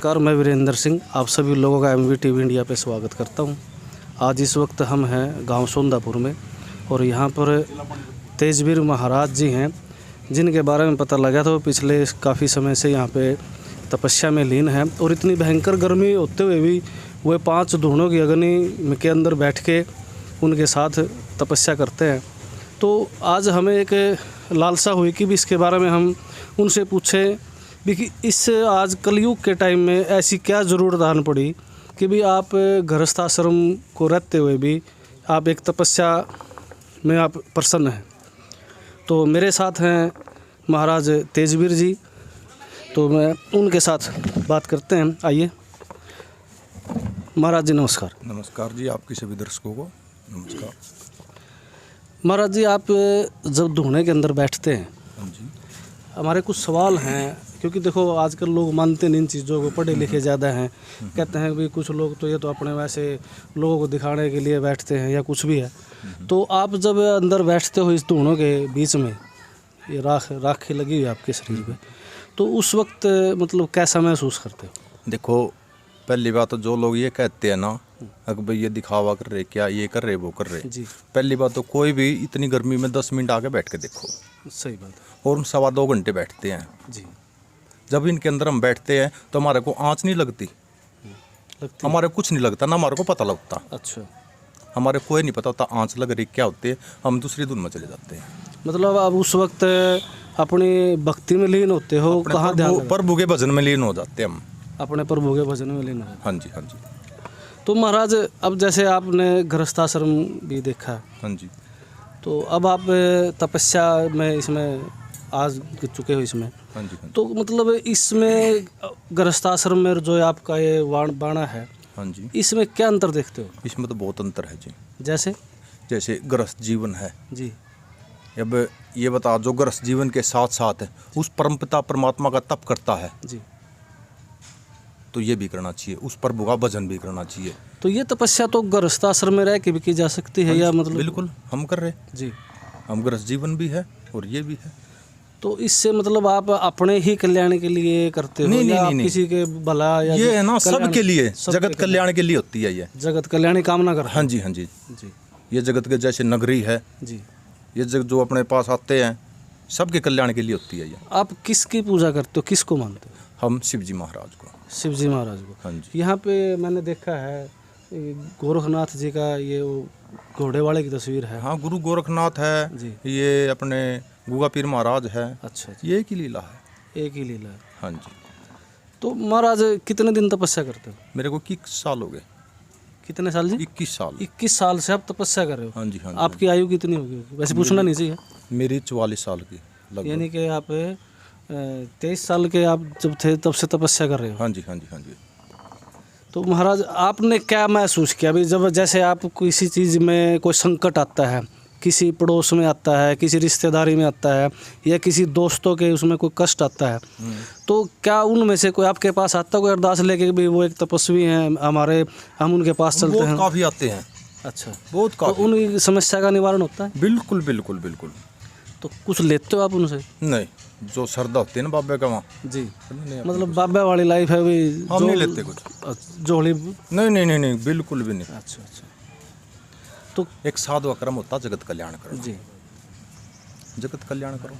नमस्कार, मैं वीरेंद्र सिंह आप सभी लोगों का MVTV इंडिया पे स्वागत करता हूं। आज इस वक्त हम हैं गांव सोंदापुर में और यहां पर तेजवीर महाराज जी हैं, जिनके बारे में पता लगा था वो पिछले काफ़ी समय से यहां पे तपस्या में लीन हैं और इतनी भयंकर गर्मी होते हुए भी वे 5 धूणों की अग्नि के अंदर बैठ के उनके साथ तपस्या करते हैं। तो आज हमें एक लालसा हुई कि भी इसके बारे में हम उनसे पूछें भी कि इस आज कलयुग के टाइम में ऐसी क्या ज़रूरत आन पड़ी कि भी आप गृहस्थ आश्रम को रहते हुए भी आप एक तपस्या में आप प्रसन्न हैं। तो मेरे साथ हैं महाराज तेजवीर जी, तो मैं उनके साथ बात करते हैं। आइए महाराज जी, नमस्कार। नमस्कार जी, आपके सभी दर्शकों को नमस्कार। महाराज जी, आप जब धूने के अंदर बैठते हैं, हाँ जी, हमारे कुछ सवाल हैं, क्योंकि देखो आजकल लोग मानते नहीं इन चीज़ों को, पढ़े लिखे ज़्यादा हैं, कहते हैं कि कुछ लोग तो ये तो अपने वैसे लोगों को दिखाने के लिए बैठते हैं या कुछ भी है। तो आप जब अंदर बैठते हो इस धूनों के बीच में, ये राख लगी हुई है आपके शरीर पे, तो उस वक्त मतलब कैसा महसूस करते हो? देखो पहली बात तो जो लोग ये कहते हैं ना अगर भाई ये दिखावा कर रहे, क्या ये कर रहे वो कर रहे जी, पहली बात तो कोई भी इतनी गर्मी में 10 मिनट आके बैठ के देखो, सही बात है। और हम 2.25 घंटे बैठते हैं। जी, जब इनके अंदर हम बैठते हैं तो हमारे को आँच नहीं लगती, हमारे कुछ नहीं लगता ना, हमारे को पता लगता। अच्छा, हमारे कोई नहीं पता होता आँच लग रही क्या होती है, हम दूसरी धुन में चले जाते हैं। मतलब आप उस वक्त अपनी भक्ति में लीन होते हो, कहाँ ध्यान लगा? प्रभु के भजन में लीन हो जाते हैं हम। अपने प्रभु के भजन में लीन हो। हाँ जी, हाँ जी, तो महाराज, अब जैसे आपने गृहस्थाश्रम भी देखा, हाँ जी, तो अब आप तपस्या में इसमें आज चुके हो इसमें, हाँ जी, हाँ जी, तो मतलब इसमें गृहस्थाश्रम में जो आपका ये बाणा है, हाँ जी, इसमें क्या अंतर देखते हो? इसमें तो बहुत अंतर है जी। जैसे जैसे गृहस्थ जीवन है, जी, अब ये बता, जो गृहस्थ जीवन के साथ साथ है उस परमपिता परमात्मा का तप करता है, जी, तो ये भी करना चाहिए, उस प्रभु का भजन भी करना चाहिए। तो ये तपस्या तो गृहस्थाश्रम में रह के भी की जा सकती है या मतलब? बिल्कुल हम कर रहे, जी, हम गृहस्थ जीवन भी है और ये भी है। तो इससे मतलब आप अपने ही कल्याण के लिए करते हो नहीं, या नहीं, आप नहीं, किसी के भला या ये है ना सबके लिए, सबके जगत कल्याण के लिए होती है ये। जगत कल्याण की कामना करते हाँ जी, हाँ जी, जी, ये जगत के जैसे नगरी है, जी। ये जगत जो अपने पास आते हैं सबके कल्याण के लिए होती है ये। आप किसकी पूजा करते हो, किसको मानते हो? हम शिव जी महाराज को। शिव जी महाराज को। हाँ जी, यहाँ पे मैंने देखा है गोरखनाथ जी का ये वो घोड़े वाले की तस्वीर है। हाँ, गुरु गोरखनाथ है जी, ये, अपने गुगा पीर महाराज है, अच्छा जी, ये एक ही लीला है। एक ही लीला है। हाँ जी, तो महाराज कितने दिन तपस्या करते हो? मेरे को 21 साल हो गए। कितने साल जी? 21 साल। 21 साल से आप तपस्या कर रहे हो? हाँ जी, हाँ जी। आपकी आयु कितनी होगी? वैसे पूछना नहीं चाहिए। मेरी 44 साल की लगभग। यानी कि आप 23 साल के आप जब थे तब से तपस्या कर रहे हो? हाँ जी, हाँ जी, हाँ जी। तो महाराज आपने क्या महसूस किया अभी जब जैसे आप किसी चीज़ में कोई संकट आता है, किसी पड़ोस में आता है, किसी रिश्तेदारी में आता है या किसी दोस्तों के उसमें कोई कष्ट आता है, तो क्या उनमें से कोई आपके पास आता है कोई अरदास लेके भी वो एक तपस्वी हैं हमारे, हम उनके पास चलते हैं? काफ़ी आते हैं। अच्छा, बहुत तो काफ़ी। उनकी समस्या का निवारण होता है? बिल्कुल बिल्कुल बिल्कुल। तो कुछ लेते हो आप उनसे? नहीं, जो श्रद्धा होती है ना बाबे का वहाँ, जी, नहीं, मतलब बाबा वाली लाइफ है भी, हम नहीं लेते कुछ। जोड़ी? नहीं नहीं नहीं नहीं, बिल्कुल भी नहीं। अच्छा अच्छा। तो एक साधु का क्रम होता जगत कल्याण करो। जी, जगत कल्याण करो।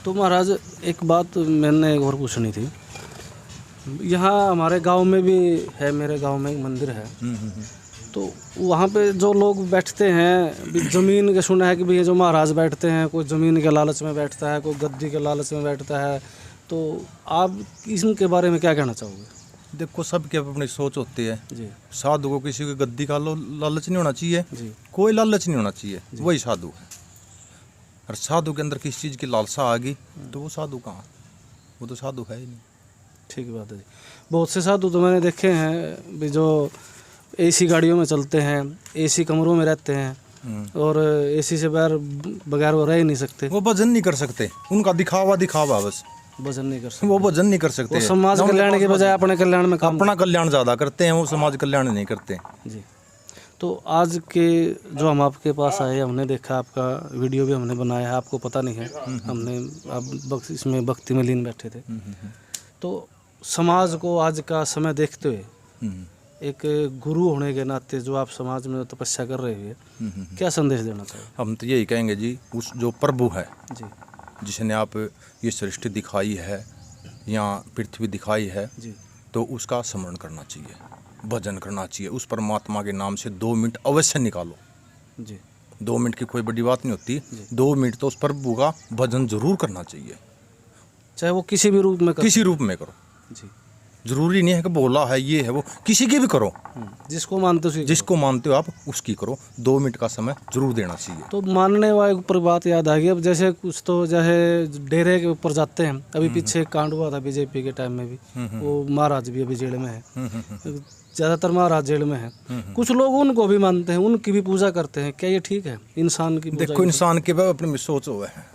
तो महाराज एक बात मैंने एक और पूछनी थी। यहाँ हमारे गांव में भी है, मेरे गांव में एक मंदिर है, तो वहाँ पे जो लोग बैठते हैं भी ज़मीन के, सुना है कि भैया जो महाराज बैठते हैं कोई ज़मीन के लालच में बैठता है, कोई गद्दी के लालच में बैठता है, तो आप इनके बारे में क्या कहना चाहोगे? देखो सबकी अपनी सोच होती है जी, साधु को किसी को गद्दी का लालच नहीं होना चाहिए, जी, कोई लालच नहीं होना चाहिए, वही साधु है। और साधु के अंदर किसी चीज़ की लालसा आ गई तो वो साधु कहाँ, वो तो साधु है ही नहीं। ठीक बात है जी। बहुत से साधु तो मैंने देखे हैं भी जो AC गाड़ियों में चलते हैं, AC कमरों में रहते हैं और AC से बगैर वो रह ही नहीं सकते। वो भजन नहीं कर सकते, उनका दिखावा बस, भजन नहीं कर सकते, वो भजन नहीं कर सकते। वो समाज कल्याण के बजाय अपने कल्याण में काम, अपना कल्याण ज़्यादा करते हैं, वो समाज कल्याण नहीं करते जी। तो आज के जो हम आपके पास आए, हमने देखा आपका वीडियो भी हमने बनाया है, आपको पता नहीं है, हमने आप इसमें भक्ति में लीन बैठे थे, तो समाज को आज का समय देखते हुए हम्म, एक गुरु होने के नाते जो आप समाज में तपस्या कर रहे हैं, क्या संदेश देना चाहिए? हम तो यही कहेंगे जी, उस जो प्रभु है जी जिसने आप ये सृष्टि दिखाई है या पृथ्वी दिखाई है, जी तो उसका स्मरण करना चाहिए, भजन करना चाहिए। उस परमात्मा के नाम से 2 मिनट अवश्य निकालो। जी 2 मिनट की कोई बड़ी बात नहीं होती, 2 मिनट तो उस प्रभु का भजन जरूर करना चाहिए, चाहे वो किसी भी रूप में किसी रूप में करो। जी जरूरी नहीं है कि बोला है ये है वो, किसी की भी करो, जिसको मानते हो उसी को। जिसको मानते हो आप उसकी करो। 2 मिनट का समय जरूर देना चाहिए। तो मानने वाले के ऊपर बात याद आ गई। अब जैसे कुछ तो जैसे डेरे के ऊपर जाते हैं, अभी पीछे एक कांड हुआ था बीजेपी के टाइम में भी, वो महाराज भी अभी जेल में है, ज़्यादातर महाराज जेल में है। कुछ लोग उनको भी मानते हैं, उनकी भी पूजा करते हैं, क्या ये ठीक है? इंसान की पूजा देखो, इंसान के बाद अपनी सोच हो है,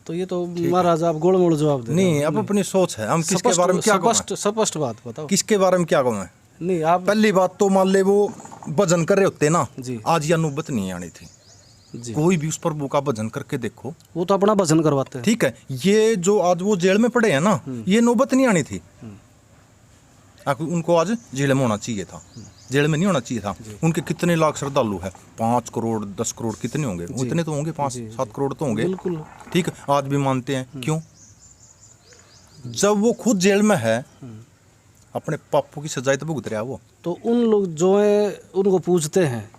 तो ये तो महाराज आप गोल मोड़ जवाब दे नहीं, अब अपनी सोच है। हम किसके बारे में क्या कहूँ, स्पष्ट बात बताओ। किसके बारे में क्या कहूँ? नहीं आप पहली बात तो मान ले वो भजन कर रहे होते ना, जी आज ये नौबत नहीं आनी थी। जी कोई भी उस प्रभु का भजन करके देखो, वो तो अपना भजन करवाते हैं। ठीक है। ये जो आज वो जेल में पड़े हैं ना, ये नौबत नहीं आनी थी। उनको आज जेल में होना चाहिए था, जेल में नहीं होना चाहिए था। उनके कितने लाख श्रद्धालु है, 5 करोड़ 10 करोड़ कितने होंगे? उतने तो होंगे, 5-7 करोड़ तो होंगे, बिल्कुल। ठीक है। आज भी मानते हैं, क्यों? जब वो खुद जेल में है, अपने पापों की सजाए तो भुगत रहा है वो। तो उन लोग जो है उनको पूजते हैं,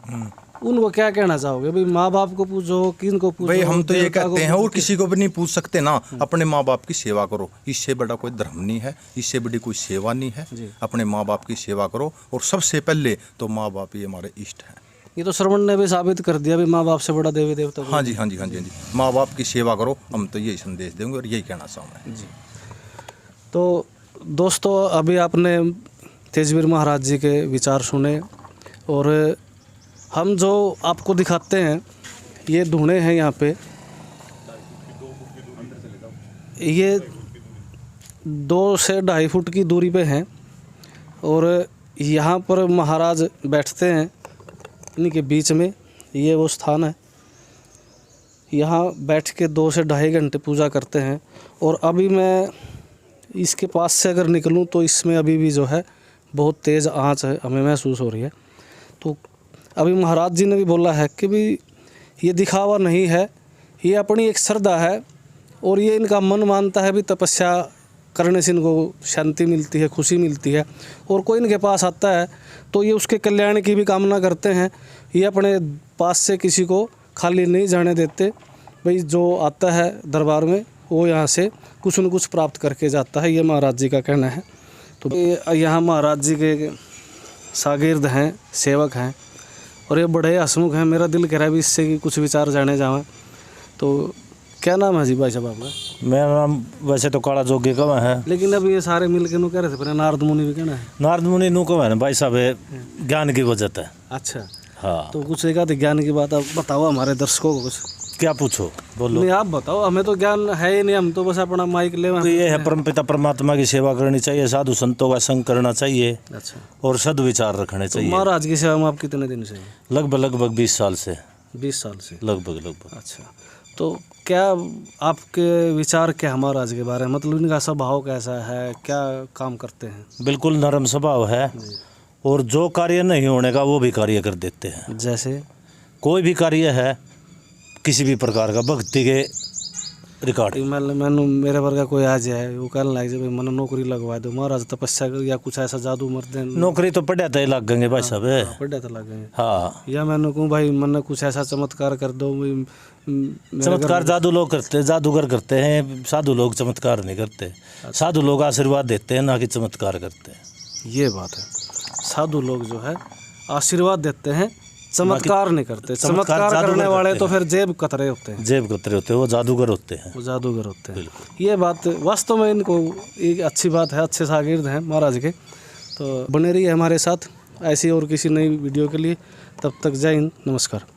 उनको क्या कहना चाहोगे? भाई माँ बाप को पूजो, किन को पूजो? भाई हम तो ये देवता को कहते हैं, और पूजो, किसी को भी नहीं पूछ सकते ना। अपने माँ बाप की सेवा करो, इससे बड़ा कोई धर्म नहीं है, इससे बड़ी कोई सेवा नहीं है। जी। अपने माँ बाप की सेवा करो, और सबसे पहले तो माँ बाप ही हमारे इष्ट हैं। ये तो श्रवण ने भी साबित कर दिया भी माँ बाप से बड़ा देवी देवता कोई हाँ जी, हाँ जी, हाँ जी, हाँ जी। माँ बाप की सेवा करो, हम तो यही संदेश देंगे और यही कहना चाहूँगा जी। तो दोस्तों, अभी आपने तेजवीर महाराज जी के विचार सुने, और हम जो आपको दिखाते हैं ये धूणे हैं यहाँ पे, ये 2 से 2.5 फुट की दूरी पे हैं, और यहाँ पर महाराज बैठते हैं, इनके बीच में ये वो स्थान है। यहाँ बैठ के 2 से 2.5 घंटे पूजा करते हैं। और अभी मैं इसके पास से अगर निकलूं तो इसमें अभी भी जो है बहुत तेज़ आंच है, हमें महसूस हो रही है। तो अभी महाराज जी ने भी बोला है कि भी ये दिखावा नहीं है, ये अपनी एक श्रद्धा है, और ये इनका मन मानता है भी तपस्या करने से इनको शांति मिलती है, खुशी मिलती है, और कोई इनके पास आता है तो ये उसके कल्याण की भी कामना करते हैं। ये अपने पास से किसी को खाली नहीं जाने देते। भाई जो आता है दरबार में वो यहाँ से कुछ न कुछ प्राप्त करके जाता है, ये महाराज जी का कहना है। तो यहाँ महाराज जी के शागिर्द हैं, सेवक हैं, और ये बड़े हसमुख हैं। मेरा दिल कह रहा है भी इससे कुछ विचार जाने जाएं। तो क्या नाम है जी भाई साहब आपका? मेरा नाम वैसे तो काला जोगी का है, लेकिन अब ये सारे मिल के नु कह रहे थे, पर नारद मुनि भी कहना है। नारद मुनि नु का है भाई साहब, ज्ञान की वजह है। अच्छा, हाँ, तो कुछ एक आध ज्ञान की बात आप बताओ हमारे दर्शकों को कुछ। क्या पूछो, बोलो। नहीं आप बताओ, हमें तो ज्ञान है ही नहीं, हम तो बस अपना माइक ले। तो ये है, परमपिता परमात्मा की सेवा करनी चाहिए, साधु संतों का संग करना चाहिए, अच्छा, और सद्विचार रखने तो चाहिए। महाराज की सेवा में आप कितने दिन से हैं? लगभग 20 साल से। 20 साल से लगभग। अच्छा, तो क्या आपके विचार क्या महाराज के बारे में, मतलब इनका स्वभाव कैसा है, क्या काम करते हैं? बिल्कुल नरम स्वभाव है, और जो कार्य नहीं होने का वो भी कार्य कर देते हैं। जैसे कोई भी कार्य है किसी भी प्रकार का भक्ति के रिकॉर्ड। मैंने मेरे वर्गा कोई आ जाए, वो कहने लग जाए मैंने नौकरी लगवा दो महाराज, तपस्या कर या कुछ ऐसा जादू मर दे। नौकरी तो पढ़ा तो लग गएंगे भाई साहब। पढ़ा तो लग गए। हाँ, या मैंने कहूँ भाई मैंने कुछ ऐसा चमत्कार कर दो। चमत्कार जादू लोग करते हैं, जादूगर करते हैं, साधु लोग चमत्कार नहीं करते। साधु लोग आशीर्वाद देते हैं, ना कि चमत्कार करते हैं। ये बात है, साधु लोग जो है आशीर्वाद देते हैं, चमत्कार नहीं करते। चमत्कार करने वाले तो फिर जेब कतरे होते हैं, वो जादूगर होते हैं, वो जादूगर होते हैं। ये बात वास्तव में इनको एक अच्छी बात है, अच्छे शागिर्द हैं महाराज के। तो बने रहिए हमारे साथ ऐसी और किसी नई वीडियो के लिए। तब तक जय हिंद, नमस्कार।